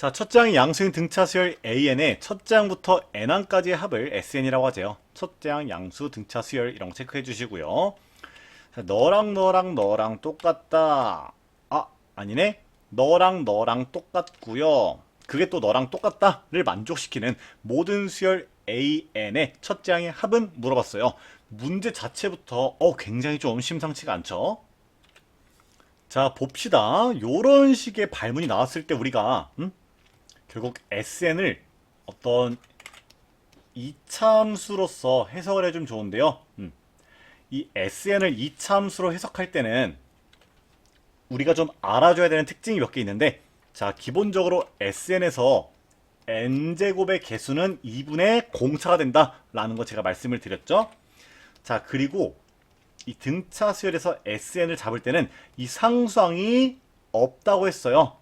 자, 첫 장이 양수인 등차 수열 AN의 첫 장부터 N항까지의 합을 SN이라고 하죠. 첫 장 양수 등차 수열 이런 거 체크해 주시고요. 자, 너랑 똑같다. 아, 아니네. 너랑 똑같고요. 그게 또 너랑 똑같다를 만족시키는 모든 수열 AN의 첫 장의 합은 물어봤어요. 문제 자체부터 굉장히 좀 심상치가 않죠. 자, 봅시다. 요런 식의 발문이 나왔을 때 우리가 결국 SN을 어떤 이차함수로서 해석을 해주면 좋은데요. 이 SN을 이차함수로 해석할 때는 우리가 좀 알아줘야 되는 특징이 몇 개 있는데, 자, 기본적으로 SN에서 n제곱의 개수는 2분의 공차가 된다라는 거 제가 말씀을 드렸죠. 자, 그리고 이 등차 수열에서 SN을 잡을 때는 이 상수항이 없다고 했어요.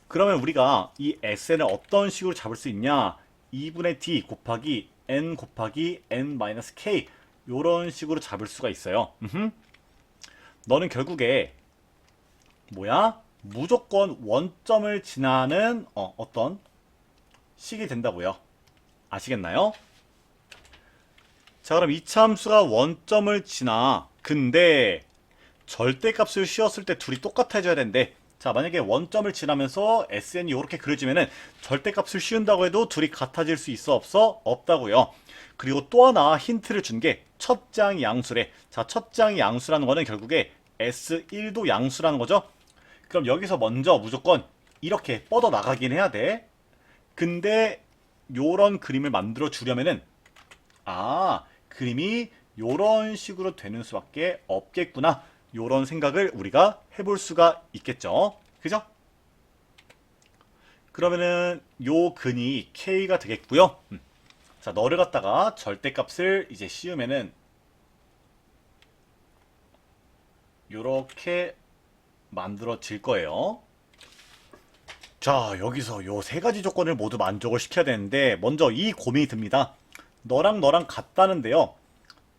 그러면 우리가 이 SN을 어떤 식으로 잡을 수 있냐? 2분의 D 곱하기 N 곱하기 N-K 요런 식으로 잡을 수가 있어요. 너는 결국에 뭐야? 무조건 원점을 지나는 어떤 식이 된다고요. 아시겠나요? 자, 그럼 이차함수가 원점을 지나. 근데 절대값을 씌웠을 때 둘이 똑같아져야 되는데, 자, 만약에 원점을 지나면서 SN이 이렇게 그려지면은 절대값을 씌운다고 해도 둘이 같아질 수 있어 없어? 없다고요. 그리고 또 하나 힌트를 준 게 첫 장 양수래. 자, 첫 장 양수라는 거는 결국에 S1도 양수라는 거죠. 그럼 여기서 먼저 무조건 이렇게 뻗어 나가긴 해야 돼. 근데 요런 그림을 만들어 주려면은 그림이 요런 식으로 되는 수밖에 없겠구나. 요런 생각을 우리가 해볼 수가 있겠죠. 그죠? 그러면은 요 근이 K가 되겠고요. 자, 너를 갖다가 절대값을 이제 씌우면은 요렇게 만들어질 거예요. 자, 여기서 요 세 가지 조건을 모두 만족을 시켜야 되는데 먼저 이 고민이 듭니다. 너랑 같다는데요.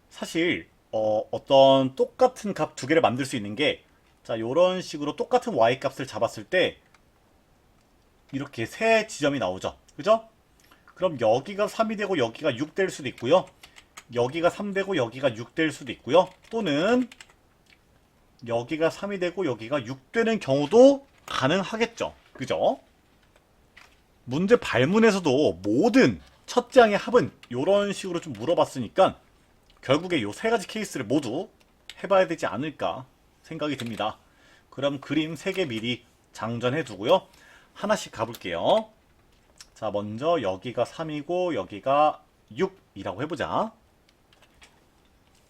사실 어떤 똑같은 값 두 개를 만들 수 있는 게, 자, 요런 식으로 똑같은 y 값을 잡았을 때 이렇게 세 지점이 나오죠. 그죠? 그럼 여기가 3이 되고 여기가 6 될 수도 있고요. 여기가 3 되고 여기가 6 될 수도 있고요. 또는 여기가 3이 되고 여기가 6 되는 경우도 가능하겠죠. 그죠? 문제 발문에서도 모든 첫 장의 합은 이런 식으로 좀 물어봤으니까 결국에 요 세 가지 케이스를 모두 해봐야 되지 않을까 생각이 듭니다. 그럼 그림 3개 미리 장전해 두고요. 하나씩 가볼게요. 자, 먼저 여기가 3이고 여기가 6이라고 해보자.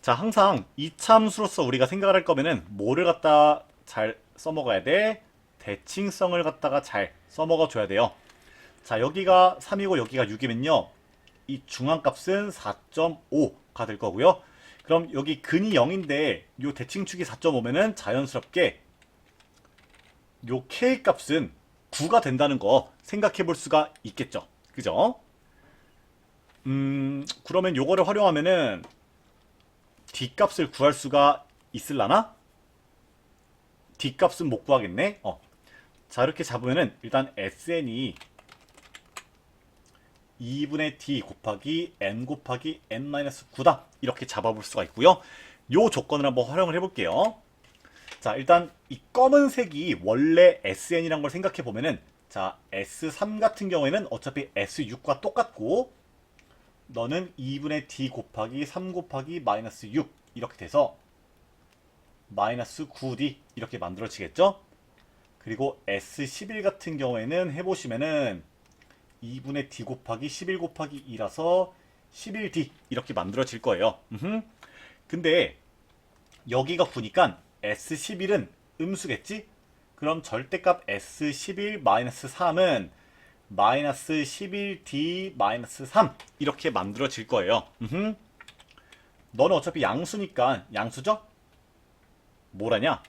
자, 항상 이차함수로서 우리가 생각을 할 거면은 뭐를 갖다 잘 써먹어야 돼? 대칭성을 갖다가 잘 써먹어 줘야 돼요. 자, 여기가 3이고 여기가 6이면요. 이 중앙값은 4.5가 될 거고요. 그럼 여기 근이 0인데 요 대칭축이 4.5면은 자연스럽게 요 K 값은 9가 된다는 거 생각해 볼 수가 있겠죠. 그죠? 그러면 요거를 활용하면은 D 값을 구할 수가 있을라나? D 값은 못 구하겠네. 자, 이렇게 잡으면은 일단 SN이 2분의 D 곱하기 N 곱하기 N-9다. 이렇게 잡아볼 수가 있고요. 요 조건을 한번 활용을 해볼게요. 자, 일단 이 검은색이 원래 SN이란 걸 생각해 보면은, 자, S3 같은 경우에는 어차피 S6과 똑같고 너는 2분의 D 곱하기 3 곱하기 마이너스 6 이렇게 돼서 마이너스 9D 이렇게 만들어지겠죠? 그리고 S11 같은 경우에는 해보시면은 2분의 D 곱하기 11 곱하기 2라서 11D 이렇게 만들어질 거예요. 근데 여기가 9니까 S11은 음수겠지? 그럼 절대값 S11 마이너스 3은 마이너스 11D 마이너스 3 이렇게 만들어질 거예요. 너는 어차피 양수니까 양수죠? 뭐라냐?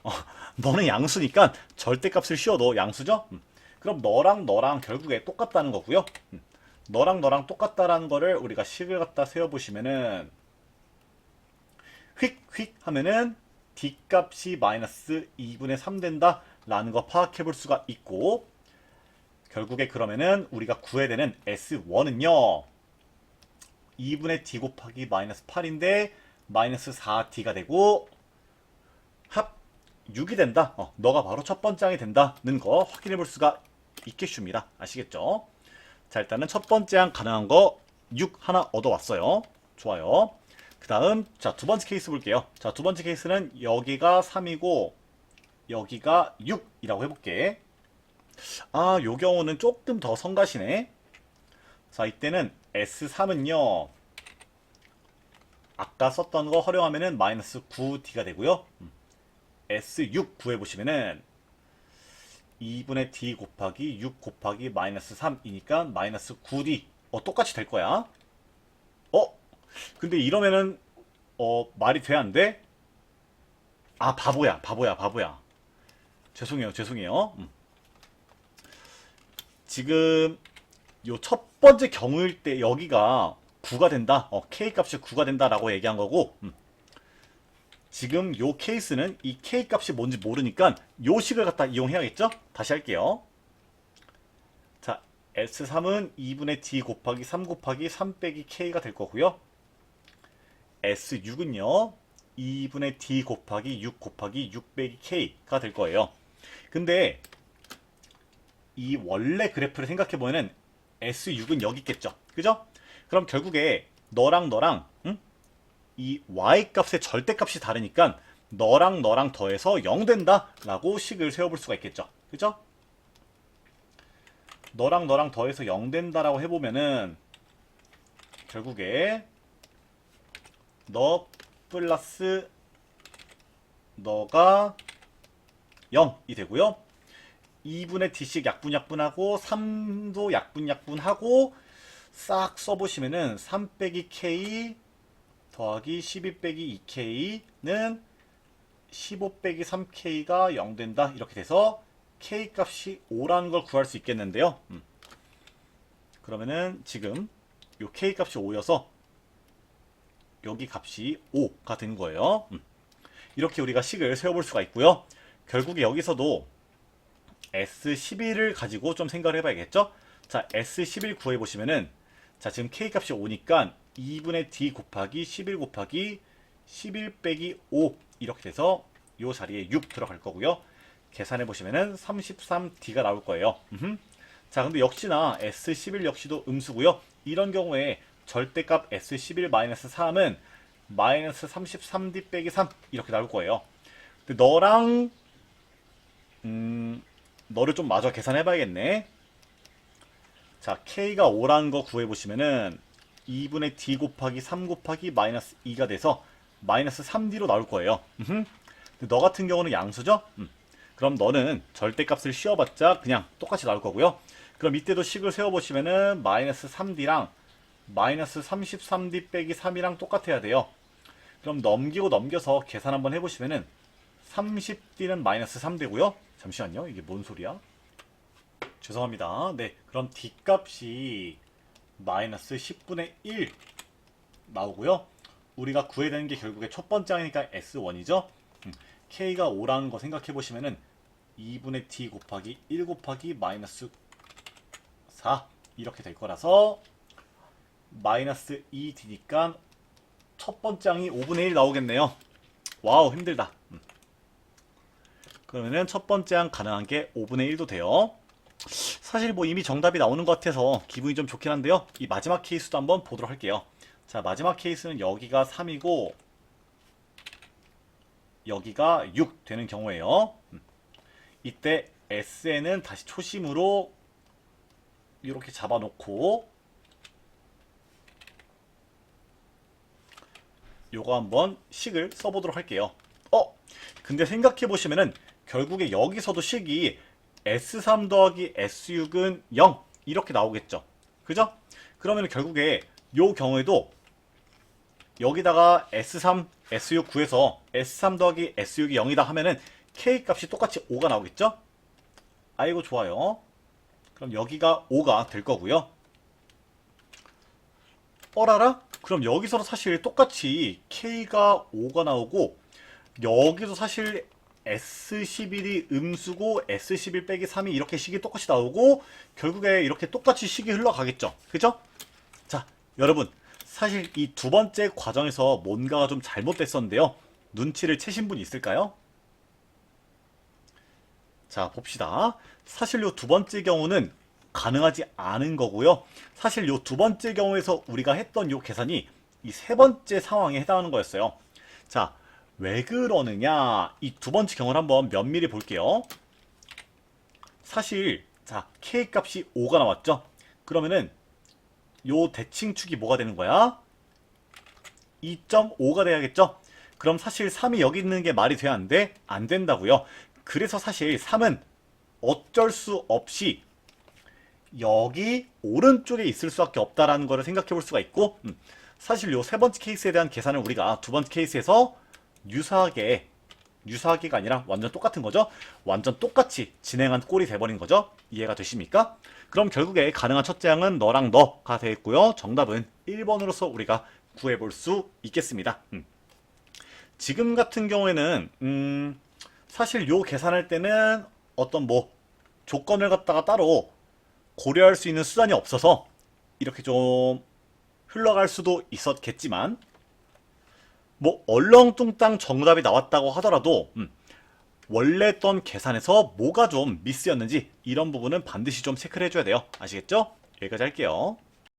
너는 양수니까 절대값을 씌워도 양수죠? 그럼 너랑 결국에 똑같다는 거고요. 너랑 똑같다라는 거를 우리가 식을 갖다 세워보시면은 휙휙 하면은 D값이 마이너스 2분의 3 된다 라는 거 파악해 볼 수가 있고, 결국에 그러면은 우리가 구해야 되는 S1은요. 2분의 D 곱하기 마이너스 8인데 마이너스 4D가 되고 합 6이 된다. 너가 바로 첫 번째 항이 된다는 거 확인해 볼 수가 있겠습니다. 아시겠죠? 자, 일단은 첫 번째 항 가능한 거 6 하나 얻어왔어요. 좋아요. 그 다음, 자, 두 번째 케이스 볼게요. 자, 두 번째 케이스는 여기가 3이고, 여기가 6이라고 해볼게. 아, 요 경우는 조금 더 성가시네. 자, 이때는 S3은요, 아까 썼던 거 활용하면은 마이너스 9D가 되고요. S6 구해보시면은 2분의 D 곱하기 6 곱하기 마이너스 3이니까 마이너스 9D. 똑같이 될 거야. 근데 이러면은 말이 돼 안 돼? 아, 바보야. 죄송해요. 지금 요 첫 번째 경우일 때 여기가 9가 된다. K 값이 9가 된다라고 얘기한 거고, 지금 요 케이스는 이 K 값이 뭔지 모르니까 요 식을 갖다 이용해야겠죠? 다시 할게요. 자, S3은 2분의 D 곱하기 3 곱하기 3 빼기 K가 될 거고요. S6은요. 2분의 D 곱하기 6 곱하기 6 빼기 K가 될 거예요. 근데 이 원래 그래프를 생각해보면 S6은 여기 있겠죠. 그죠? 그럼 결국에 너랑 응? 이 Y값의 절대값이 다르니까 너랑 더해서 0 된다 라고 식을 세워볼 수가 있겠죠. 그죠? 너랑 더해서 0 된다라고 해보면은 결국에 너 플러스 너가 0이 되고요. 2분의 D씩 약분하고 3도 약분하고 싹 써보시면은 3 빼기 K 더하기 12 빼기 2K는 15 빼기 3K가 0 된다. 이렇게 돼서 K 값이 5라는 걸 구할 수 있겠는데요. 그러면은 지금 요 K 값이 5여서 여기 값이 5가 된 거예요. 이렇게 우리가 식을 세워볼 수가 있고요. 결국에 여기서도 S11을 가지고 좀 생각을 해봐야겠죠? 자, S11 구해보시면은 자, 지금 K 값이 5니까 2분의 D 곱하기 11 곱하기 11 빼기 5 이렇게 돼서 이 자리에 6 들어갈 거고요. 계산해보시면은 33D가 나올 거예요. 자, 근데 역시나 S11 역시도 음수고요. 이런 경우에 절대값 S11-3은 마이너스 33D 빼기 3 이렇게 나올 거예요. 근데 너랑 너를 좀 마저 계산해봐야겠네. 자, K가 5라는 거 구해보시면은 2분의 D 곱하기 3 곱하기 마이너스 2가 돼서 마이너스 3D로 나올 거예요. 근데 너 같은 경우는 양수죠? 그럼 너는 절대값을 씌워봤자 그냥 똑같이 나올 거고요. 그럼 이때도 식을 세워보시면은 마이너스 3D랑 마이너스 33D 빼기 3이랑 똑같아야 돼요. 그럼 넘겨서 계산 한번 해보시면은 30D는 마이너스 3 되고요. 잠시만요. 이게 뭔 소리야? 죄송합니다. 네, 그럼 D 값이 마이너스 10분의 1 나오고요. 우리가 구해야 되는 게 결국에 첫 번째 항이니까 S1이죠. K가 5라는 거 생각해 보시면은 2분의 D 곱하기 1 곱하기 마이너스 4 이렇게 될 거라서 마이너스 2D니까 첫 번째 항이 5분의 1 나오겠네요. 와우, 힘들다. 그러면은 첫 번째 항 가능한 게 5분의 1도 돼요. 사실 뭐 이미 정답이 나오는 것 같아서 기분이 좀 좋긴 한데요. 이 마지막 케이스도 한번 보도록 할게요. 자, 마지막 케이스는 여기가 3이고 여기가 6 되는 경우에요. 이때 SN은 다시 초심으로 이렇게 잡아놓고 요거 한번 식을 써보도록 할게요. 근데 생각해보시면은 결국에 여기서도 식이 S3 더하기 S6은 0 이렇게 나오겠죠. 그죠? 그러면 결국에 요 경우에도 여기다가 S3, S6 구해서 S3 더하기 S6이 0이다 하면은 K 값이 똑같이 5가 나오겠죠? 아이고 좋아요. 그럼 여기가 5가 될 거고요. 어라라? 그럼 여기서도 사실 똑같이 K가 5가 나오고 여기도 사실 S11이 음수고 S11 빼기 3이 이렇게 식이 똑같이 나오고 결국에 이렇게 똑같이 식이 흘러가겠죠. 그죠? 자, 여러분 사실 이 두 번째 과정에서 뭔가가 좀 잘못됐었는데요. 눈치를 채신 분 있을까요? 자, 봅시다. 사실 요 두 번째 경우는 가능하지 않은 거고요. 사실 요 두 번째 경우에서 우리가 했던 요 계산이 이 세 번째 상황에 해당하는 거였어요. 자, 왜 그러느냐? 이 두 번째 경우를 한번 면밀히 볼게요. 사실 자, K 값이 5가 나왔죠? 그러면은 요 대칭축이 뭐가 되는 거야? 2.5가 돼야겠죠? 그럼 사실 3이 여기 있는 게 말이 돼야 안 돼? 안 된다고요. 그래서 사실 3은 어쩔 수 없이 여기 오른쪽에 있을 수밖에 없다라는 거를 생각해 볼 수가 있고 사실 요 세 번째 케이스에 대한 계산을 우리가 두 번째 케이스에서 유사하게가 아니라 완전 똑같은 거죠. 완전 똑같이 진행한 꼴이 돼버린 거죠. 이해가 되십니까? 그럼 결국에 가능한 첫째 항은 너랑 너가 되겠고요. 정답은 1번으로서 우리가 구해볼 수 있겠습니다. 지금 같은 경우에는 사실 요 계산할 때는 어떤 뭐 조건을 갖다가 따로 고려할 수 있는 수단이 없어서 이렇게 좀 흘러갈 수도 있었겠지만 뭐 얼렁뚱땅 정답이 나왔다고 하더라도 원래 했던 계산에서 뭐가 좀 미스였는지 이런 부분은 반드시 좀 체크를 해줘야 돼요. 아시겠죠? 여기까지 할게요.